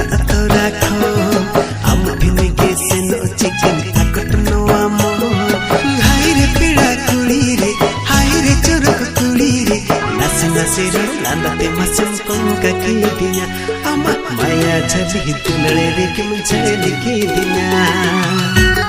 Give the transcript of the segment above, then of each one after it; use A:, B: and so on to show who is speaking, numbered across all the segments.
A: तो राखो हम फिने के से नो चिकन आकट नो आमो हाय रे पीड़ा कुड़ी रे हाय रे चोरक कुड़ी रे नासी नासी रो लांदते मसम कोंका की दिया अम्मा माया छली तुलड़े रे के मुझे लिखी दिया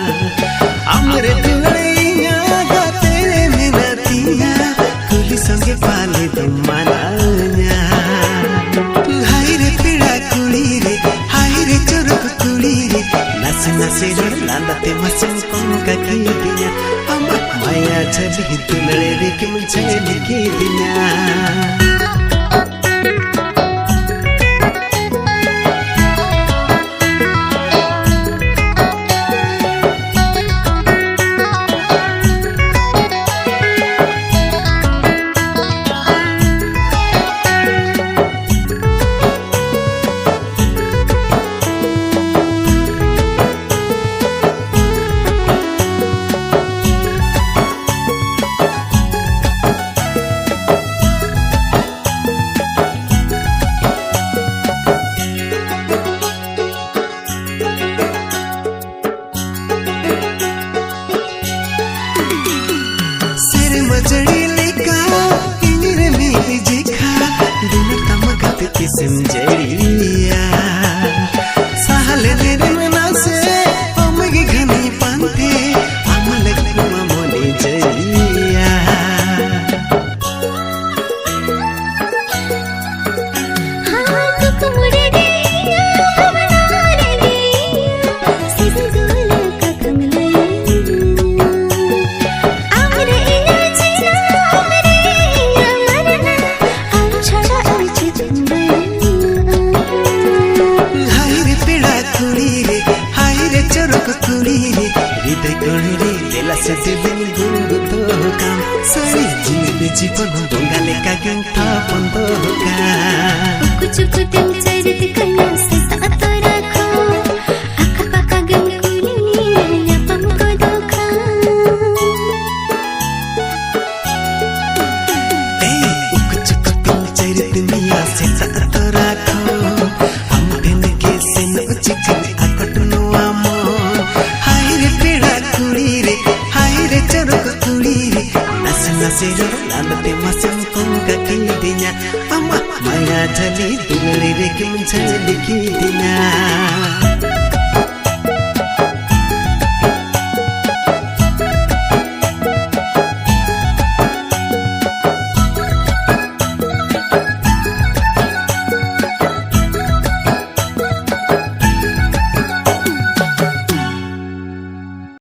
A: अमरे दुलड़िया तेरे मिनतिया कुली संगे पाले तुम मनाया हाय रे पीड़ा कुड़ी रे हाय रे चोरक कुड़ी रे नासी नासी रे लांदते मसम कोंका की दिया अम्मा माया छली दुलड़े रे के मुझे लिखी दिया मजड़ी लेका इंजरे मेरी जेखा दिन तमगत किस्म जड़िया सहले तेरे मना से अमगे घनी पांते अमल कुआ मोने जड़िया हाँ तुक मुड़े गया हमना रे गया सिसगुल का कमले हृदय गणरे दिला से दिल गुंगु तो काम सारी जीवन बंगाले का गंथा बंदो का कुछ कुछ चरित कन्या से साथ रखो आका पाका गंगुली या पमको धोखा कुछ कुछ चरित मिया से साथ रखो हम दिन के से नो चिकन आकट नो आमो Nasiro lalte masam konga kidinya amma maya jali dulare re kim jali kidinya